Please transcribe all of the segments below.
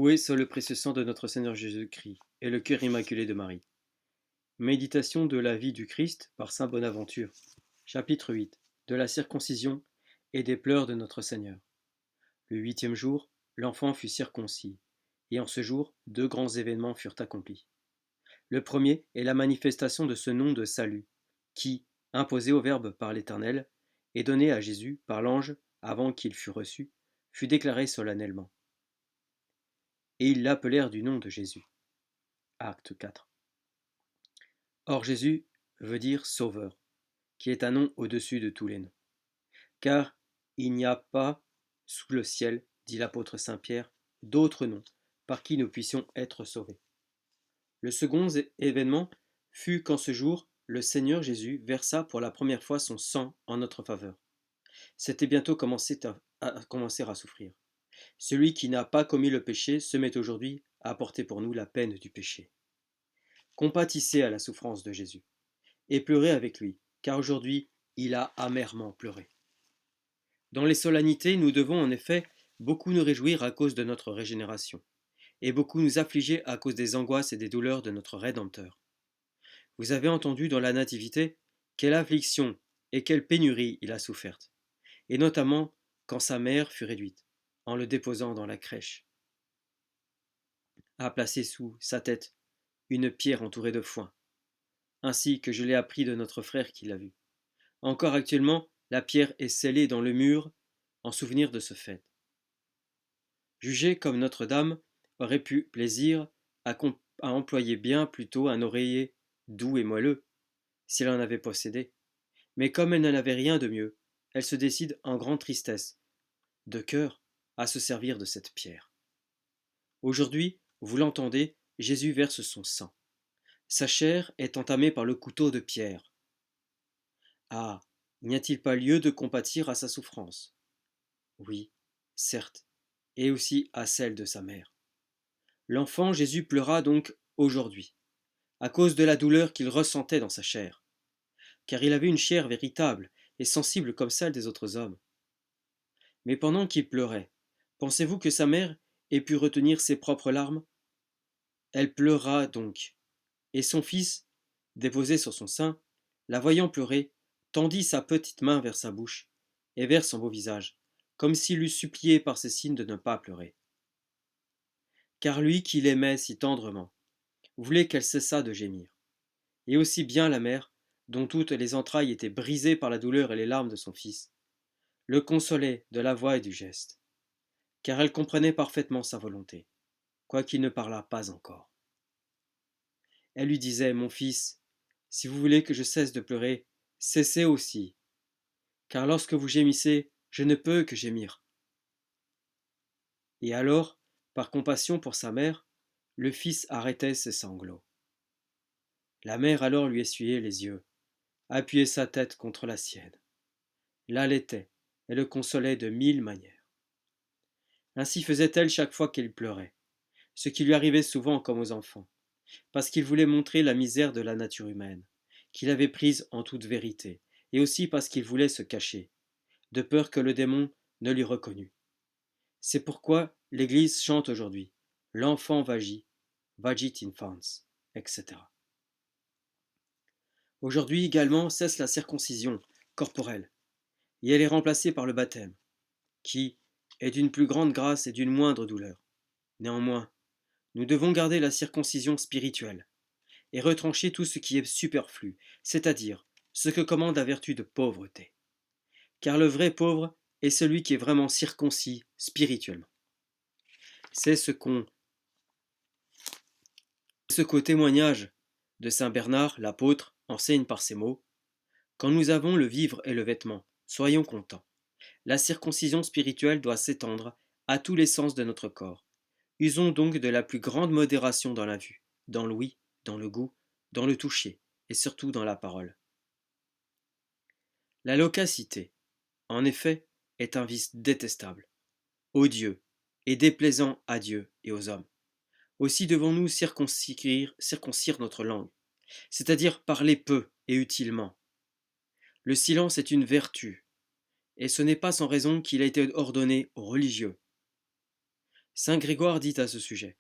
Loué soit le précieux sang de notre Seigneur Jésus-Christ et le cœur immaculé de Marie. Méditation de la vie du Christ par saint Bonaventure. Chapitre 8. De la circoncision et des pleurs de notre Seigneur. Le 8e jour, l'enfant fut circoncis, et en ce jour, deux grands événements furent accomplis. Le premier est la manifestation de ce nom de salut, qui, imposé au Verbe par l'Éternel, et donné à Jésus par l'ange avant qu'il fût reçu, fut déclaré solennellement. Et ils l'appelèrent du nom de Jésus. Acte 4. Or Jésus veut dire Sauveur, qui est un nom au-dessus de tous les noms. Car il n'y a pas sous le ciel, dit l'apôtre Saint Pierre, d'autre nom par qui nous puissions être sauvés. Le second événement fut qu'en ce jour, le Seigneur Jésus versa pour la première fois son sang en notre faveur. C'était bientôt commencer à souffrir. Celui qui n'a pas commis le péché se met aujourd'hui à porter pour nous la peine du péché. Compatissez à la souffrance de Jésus, et pleurez avec lui, car aujourd'hui il a amèrement pleuré. Dans les solennités, nous devons en effet beaucoup nous réjouir à cause de notre régénération, et beaucoup nous affliger à cause des angoisses et des douleurs de notre Rédempteur. Vous avez entendu dans la Nativité quelle affliction et quelle pénurie il a soufferte, et notamment quand sa mère fut réduite, en le déposant dans la crèche, à placer sous sa tête une pierre entourée de foin, ainsi que je l'ai appris de notre frère qui l'a vu. Encore actuellement, la pierre est scellée dans le mur en souvenir de ce fait. Jugez comme Notre-Dame aurait pu plaisir à employer bien plutôt un oreiller doux et moelleux, si elle en avait possédé. Mais comme elle n'en avait rien de mieux, elle se décide en grande tristesse, de cœur, à se servir de cette pierre. Aujourd'hui, vous l'entendez, Jésus verse son sang. Sa chair est entamée par le couteau de pierre. Ah, n'y a-t-il pas lieu de compatir à sa souffrance? Oui, certes, et aussi à celle de sa mère. L'enfant Jésus pleura donc aujourd'hui, à cause de la douleur qu'il ressentait dans sa chair, car il avait une chair véritable et sensible comme celle des autres hommes. Mais pendant qu'il pleurait, pensez-vous que sa mère ait pu retenir ses propres larmes? Elle pleura donc, et son fils, déposé sur son sein, la voyant pleurer, tendit sa petite main vers sa bouche et vers son beau visage, comme s'il eût supplié par ces signes de ne pas pleurer. Car lui qui l'aimait si tendrement, voulait qu'elle cessât de gémir. Et aussi bien la mère, dont toutes les entrailles étaient brisées par la douleur et les larmes de son fils, le consolait de la voix et du geste, car elle comprenait parfaitement sa volonté, quoiqu'il ne parlât pas encore. Elle lui disait, mon fils, si vous voulez que je cesse de pleurer, cessez aussi, car lorsque vous gémissez, je ne peux que gémir. Et alors, par compassion pour sa mère, le fils arrêtait ses sanglots. La mère alors lui essuyait les yeux, appuyait sa tête contre la sienne, l'allaitait et le consolait de 1000 manières. Ainsi faisait-elle chaque fois qu'il pleurait, ce qui lui arrivait souvent comme aux enfants, parce qu'il voulait montrer la misère de la nature humaine, qu'il avait prise en toute vérité, et aussi parce qu'il voulait se cacher, de peur que le démon ne lui reconnût. C'est pourquoi l'Église chante aujourd'hui l'enfant vagit, vagit infans, etc. Aujourd'hui également cesse la circoncision corporelle, et elle est remplacée par le baptême, qui est d'une plus grande grâce et d'une moindre douleur. Néanmoins, nous devons garder la circoncision spirituelle, et retrancher tout ce qui est superflu, c'est-à-dire ce que commande la vertu de pauvreté. Car le vrai pauvre est celui qui est vraiment circoncis spirituellement. C'est ce qu'au témoignage de saint Bernard, l'apôtre, enseigne par ces mots. Quand nous avons le vivre et le vêtement, soyons contents. La circoncision spirituelle doit s'étendre à tous les sens de notre corps. Usons donc de la plus grande modération dans la vue, dans l'ouïe, dans le goût, dans le toucher, et surtout dans la parole. La loquacité, en effet, est un vice détestable, odieux et déplaisant à Dieu et aux hommes. Aussi devons-nous circoncire notre langue, c'est-à-dire parler peu et utilement. Le silence est une vertu, et ce n'est pas sans raison qu'il a été ordonné aux religieux. Saint Grégoire dit à ce sujet: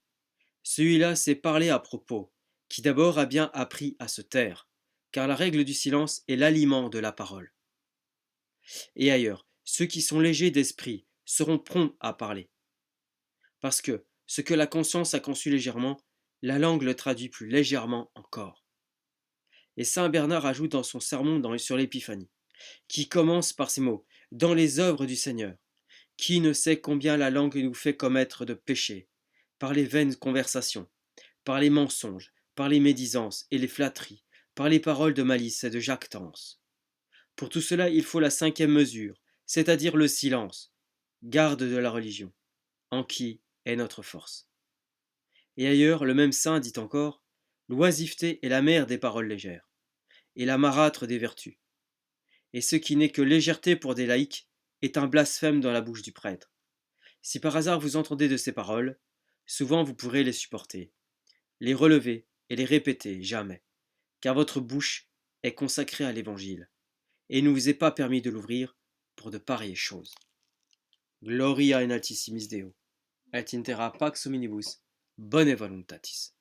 celui-là sait parler à propos, qui d'abord a bien appris à se taire, car la règle du silence est l'aliment de la parole. Et ailleurs, ceux qui sont légers d'esprit seront prompts à parler, parce que ce que la conscience a conçu légèrement, la langue le traduit plus légèrement encore. Et saint Bernard ajoute dans son sermon sur l'Épiphanie, qui commence par ces mots: dans les œuvres du Seigneur, qui ne sait combien la langue nous fait commettre de péchés, par les vaines conversations, par les mensonges, par les médisances et les flatteries, par les paroles de malice et de jactance. Pour tout cela, il faut la cinquième mesure, c'est-à-dire le silence, garde de la religion, en qui est notre force. Et ailleurs, le même saint dit encore: l'oisiveté est la mère des paroles légères, et la marâtre des vertus. Et ce qui n'est que légèreté pour des laïcs est un blasphème dans la bouche du prêtre. Si par hasard vous entendez de ces paroles, souvent vous pourrez les supporter, les relever et les répéter jamais, car votre bouche est consacrée à l'Évangile, et il ne vous est pas permis de l'ouvrir pour de pareilles choses. Gloria in altissimis Deo, et in terra pax hominibus, bone voluntatis.